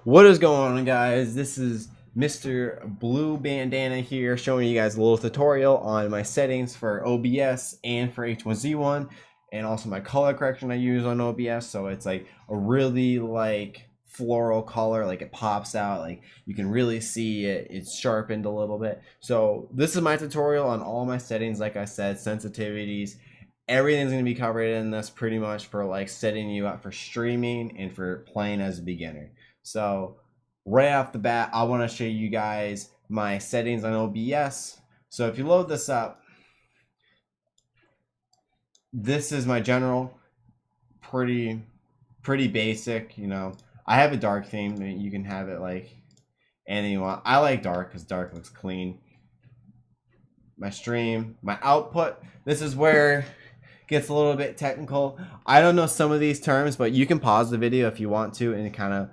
What is going on, guys? This is MrBlueBandana here, showing you guys a little tutorial on my settings for OBS and for H1Z1, and also my color correction I use on OBS. So it's like a really floral color, like it pops out, like you can really see it. It's sharpened a little bit. So this is my tutorial on all my settings. Like I said, sensitivities. Everything's going to be covered in this pretty much for like setting you up for streaming and for playing as a beginner. So right off the bat, I want to show you guys my settings on OBS. So if you load this up, this is my general, pretty basic, you know. I have a dark theme. You can have it like anything you want. I like dark because dark looks clean. My stream, my output. This is where it gets a little bit technical. I don't know some of these terms, but you can pause the video if you want to and kind of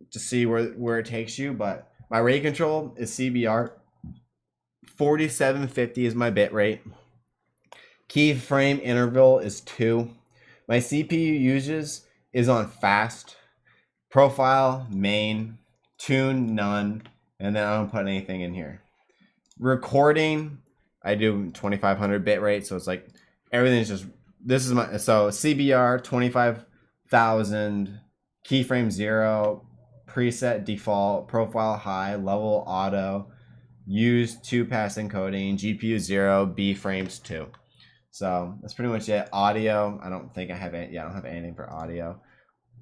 to see where it takes you. But my rate control is CBR. 4750 is my bit rate. Keyframe interval is 2. My CPU uses is on fast. Profile, main, tune, none, and then I don't put anything in here. Recording, I do 2500 bit rate, so it's like everything's just, this is my, so CBR 25,000, keyframe 0, preset default, profile high, level auto, use 2-pass encoding, GPU 0, B frames 2. So that's pretty much it. Audio, I don't think I have any, I don't have anything for audio.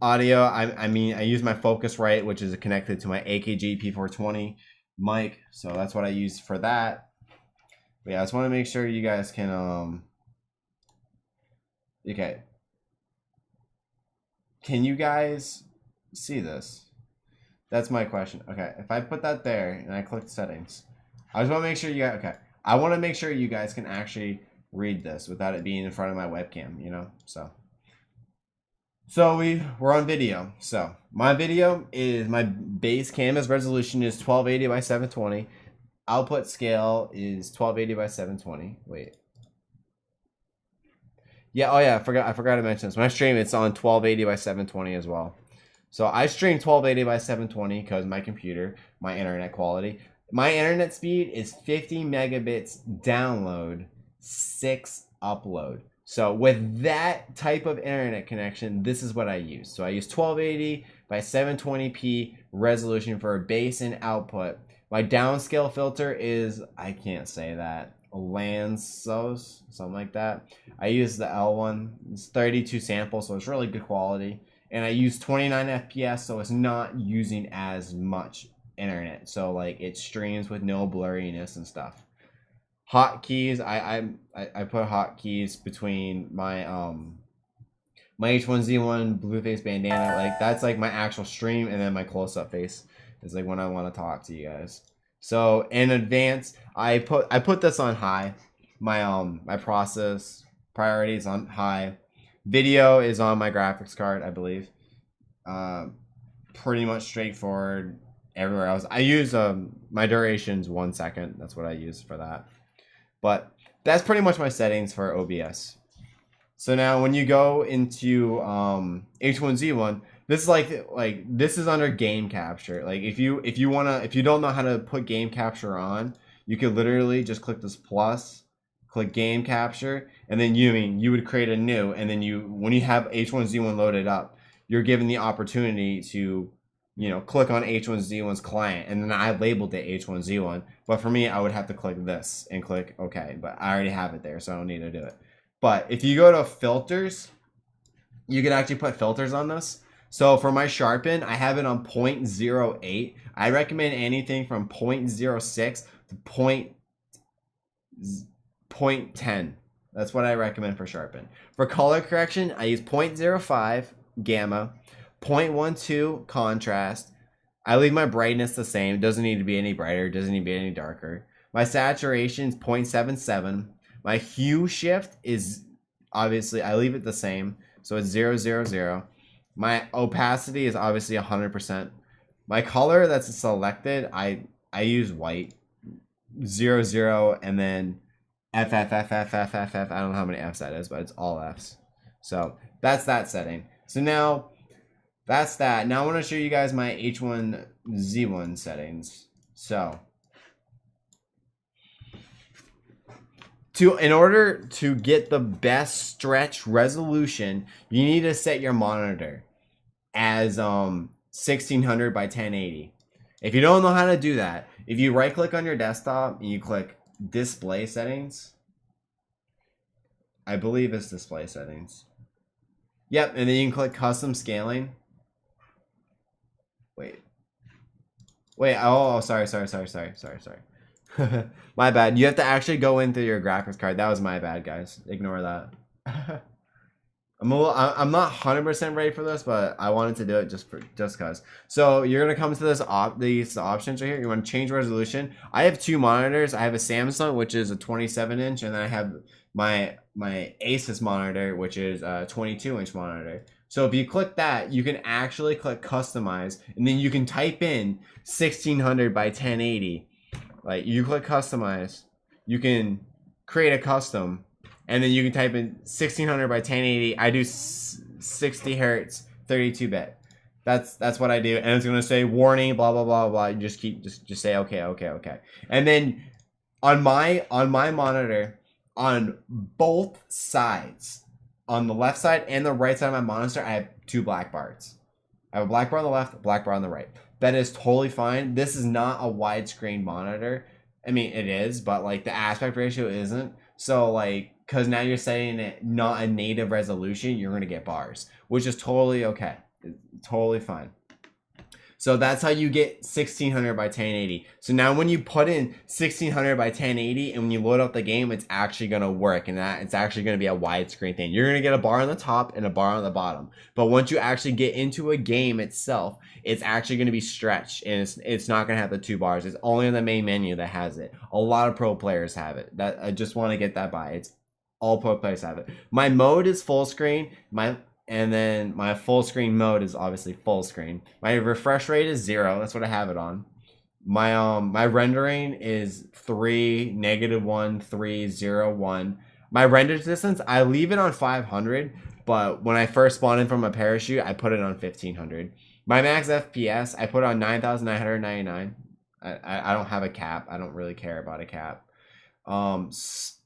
Audio, I mean, I use my Focusrite, which is connected to my AKG P420 mic, so that's what I use for that. But yeah, I just want to make sure you guys can, okay. Can you guys see this? That's my question. Okay, if I put that there and I click settings, I just want to make sure you guys, okay. I want to make sure you guys can actually read this without it being in front of my webcam, you know, so we're on video. So my video is, my base canvas resolution is 1280 by 720. Output scale is 1280 by 720. Wait. Yeah, oh yeah, I forgot to mention this. When I stream, it's on 1280 by 720 as well. So I stream 1280 by 720 because my computer, my internet quality. My internet speed is 50 megabits download, 6 upload. So with that type of internet connection, this is what I use. So I use 1280 by 720p resolution for a base and output. My downscale filter is, I can't say that, Lansos, something like that. I use the L one. It's 32 samples, so it's really good quality. And I use 29 FPS, so it's not using as much internet. So like it streams with no blurriness and stuff. Hotkeys, I put hotkeys between my my H1Z1 Blueface bandana, like that's like my actual stream, and then my close-up face is like when I want to talk to you guys. So in advance, I put this on high. My process priority is on high. Video is on my graphics card, I believe. Pretty much straightforward. Everywhere else, I use my duration's 1 second. That's what I use for that. But that's pretty much my settings for OBS. So now when you go into H1Z1, this is like this is under game capture. Like if you don't know how to put game capture on, you could literally just click this plus, click game capture, and then you would create a new, and then when you have H1Z1 loaded up, you're given the opportunity to, you know, click on H1Z1's client, and then I labeled it H1Z1. But for me, I would have to click this and click OK. But I already have it there, so I don't need to do it. But if you go to filters, you can actually put filters on this. So for my sharpen, I have it on 0.08. I recommend anything from 0.06 to 0.10. That's what I recommend for sharpen. For color correction, I use 0.05 gamma. 0.12 contrast. I leave my brightness the same. It doesn't need to be any brighter. It doesn't need to be any darker. My saturation is 0.77. My hue shift is, obviously, I leave it the same. So it's 000. My opacity is obviously 100%. My color that's selected, I use white. 00 and then F. I don't know how many Fs that is, but it's all Fs. So that's that setting. So now that's that. Now I want to show you guys my H1Z1 settings. So, in order to get the best stretch resolution, you need to set your monitor as 1600 by 1080. If you don't know how to do that, if you right click on your desktop and you click display settings, I believe it's display settings. Yep, and then you can click custom scaling. Wait, oh, sorry. My bad. You have to actually go into your graphics card. That was my bad, guys. Ignore that. I'm not 100% ready for this, but I wanted to do it just cause. So you're gonna come to these options right here. You want to change resolution. I have two monitors. I have a Samsung, which is a 27-inch, and then I have my Asus monitor, which is a 22-inch monitor. So if you click that, you can actually click customize, and then you can type in 1600 by 1080. Like, you click customize, you can create a custom, and then you can type in 1600 by 1080. I do 60 hertz, 32-bit. That's what I do, and it's gonna say warning, blah blah blah blah. You just say okay. And then on my monitor, on both sides, on the left side and the right side of my monitor, I have two black bars. I have a black bar on the left, a black bar on the right. That is totally fine. This is not a widescreen monitor. I mean, it is, but like the aspect ratio isn't. So like, because now you're setting it not a native resolution, you're gonna get bars, which is totally okay. It's totally fine. So that's how you get 1600 by 1080. So now when you put in 1600 by 1080 and when you load up the game, it's actually going to work, and that it's actually going to be a widescreen thing. You're going to get a bar on the top and a bar on the bottom. But once you actually get into a game itself, it's actually going to be stretched, and it's not going to have the two bars. It's only in the main menu that has it. A lot of pro players have it. That I just want to get that by. It's all pro players have it. My mode is full screen. And then my full screen mode is obviously full screen. My refresh rate is 0. That's what I have it on. My rendering is 3, -1, 3, 0, 1. My render distance, I leave it on 500, but when I first spawn in from a parachute, I put it on 1500. My max FPS, I put on 9,999. I don't have a cap. I don't really care about a cap.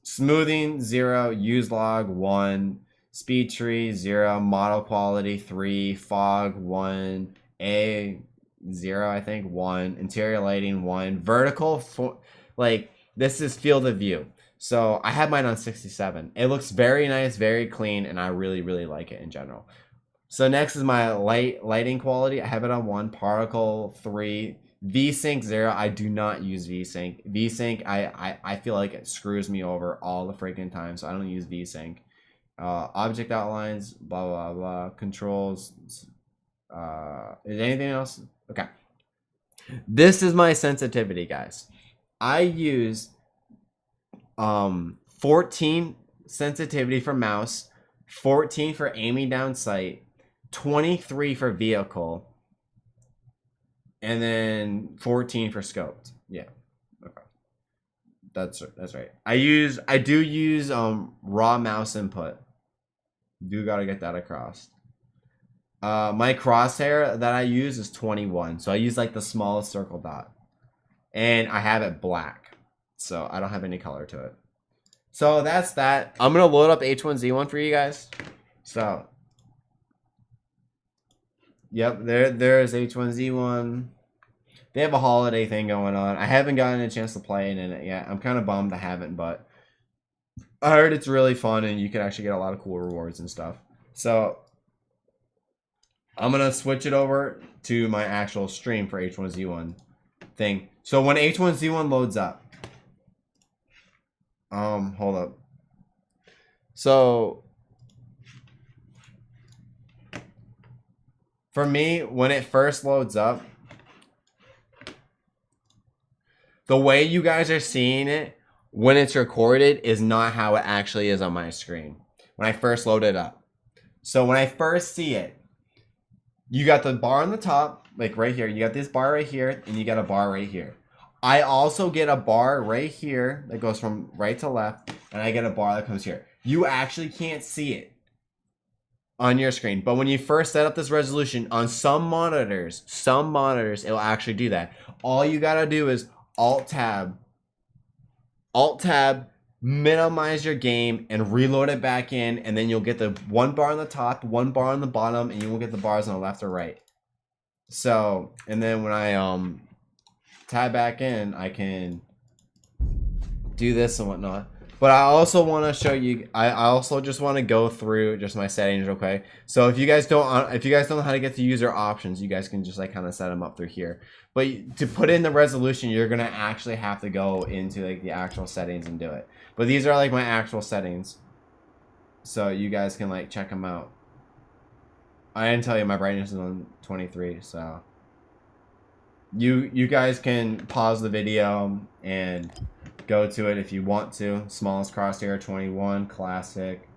Smoothing 0, use log 1. Speed tree 0, model quality 3, fog 1, A 0, I think 1, interior lighting 1, vertical like this is field of view. So I have mine on 67. It looks very nice, very clean, and I really like it in general. So next is my lighting quality. I have it on 1, particle 3, VSync 0. I do not use VSync. VSync I feel like it screws me over all the freaking time, so I don't use VSync. Object outlines, blah blah blah, controls. Is anything else? Okay. This is my sensitivity, guys. I use 14 sensitivity for mouse, 14 for aiming down sight, 23 for vehicle, and then 14 for scoped. Yeah. Okay. That's right. I do use raw mouse input. Do gotta get that across. My crosshair that I use is 21, so I use like the smallest circle dot, and I have it black, so I don't have any color to it. So that's that. I'm gonna load up H1Z1 for you guys. So, yep, there's H1Z1. They have a holiday thing going on. I haven't gotten a chance to play it in it yet. I'm kind of bummed I haven't, but I heard it's really fun and you can actually get a lot of cool rewards and stuff. So I'm going to switch it over to my actual stream for H1Z1 thing. So when H1Z1 loads up, hold up. So for me, when it first loads up, the way you guys are seeing it when it's recorded is not how it actually is on my screen when I first load it up. So when I first see it, you got the bar on the top, like right here. You got this bar right here, and you got a bar right here. I also get a bar right here that goes from right to left, and I get a bar that comes here. You actually can't see it on your screen. But when you first set up this resolution on some monitors, it'll actually do that. All you gotta do is Alt Tab, minimize your game and reload it back in, and then you'll get the one bar on the top, one bar on the bottom, and you won't get the bars on the left or right. So, and then when I tab back in, I can do this and whatnot. But I also want to show you, I also just want to go through just my settings real quick. So if you guys don't know how to get to user options, you guys can just like kind of set them up through here. But to put in the resolution, you're going to actually have to go into like the actual settings and do it. But these are like my actual settings. So you guys can like check them out. I didn't tell you my brightness is on 23, so you guys can pause the video and go to it if you want to. Smallest crosshair 21, classic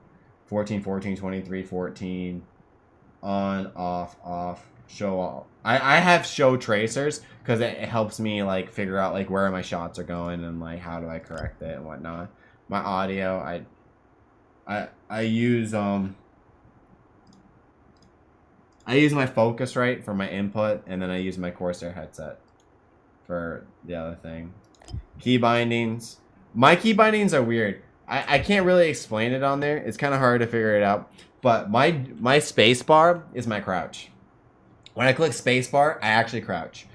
14, 14, 23, 14, on, off, show all. I have show tracers because it helps me like figure out like where my shots are going and like how do I correct it and whatnot. My audio, I use my Focusrite for my input, and then I use my Corsair headset for the other thing. Key bindings. My key bindings are weird. I can't really explain it on there. It's kind of hard to figure it out. But my space bar is my crouch. When I click space bar, I actually crouch.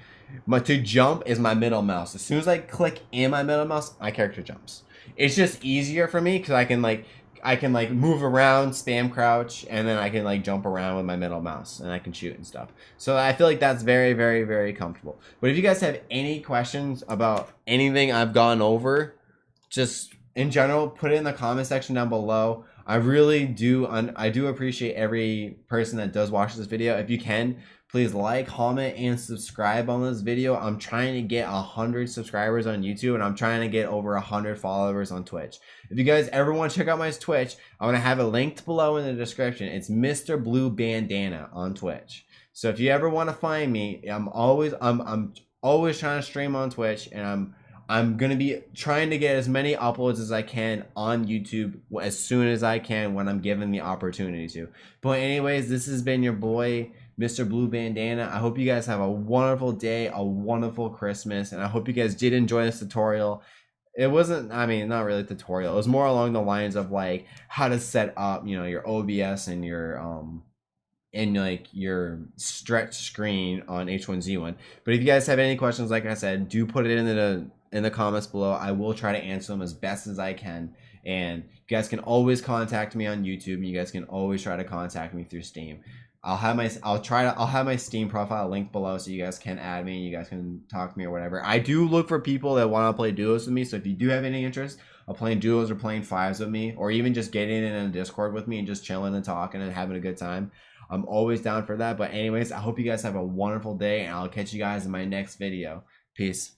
To jump is my middle mouse. As soon as I click in my middle mouse, my character jumps. It's just easier for me because I can move around, spam crouch, and then I can like jump around with my middle mouse and I can shoot and stuff. So I feel like that's very, very, very comfortable. But if you guys have any questions about anything I've gone over, just in general, put it in the comment section down below. I really do, I do appreciate every person that does watch this video. If you can, please like, comment, and subscribe on this video. I'm trying to get 100 subscribers on YouTube, and I'm trying to get over 100 followers on Twitch. If you guys ever want to check out my Twitch, I'm going to have it linked below in the description. It's MrBlueBandana on Twitch. So if you ever want to find me, I'm always trying to stream on Twitch, and I'm going to be trying to get as many uploads as I can on YouTube as soon as I can when I'm given the opportunity to. But anyways, this has been your boy, MrBlueBandana. I hope you guys have a wonderful day, a wonderful Christmas, and I hope you guys did enjoy this tutorial. It wasn't, I mean, not really a tutorial. It was more along the lines of like how to set up, you know, your OBS and your stretch screen on H1Z1. But if you guys have any questions, like I said, do put it in the comments below. I will try to answer them as best as I can. And you guys can always contact me on YouTube, and you guys can always try to contact me through Steam. I'll have my Steam profile linked below so you guys can add me, you guys can talk to me or whatever. I do look for people that want to play duos with me, so if you do have any interest of playing duos or playing fives with me, or even just getting in a Discord with me and just chilling and talking and having a good time, I'm always down for that. But anyways, I hope you guys have a wonderful day, and I'll catch you guys in my next video. Peace.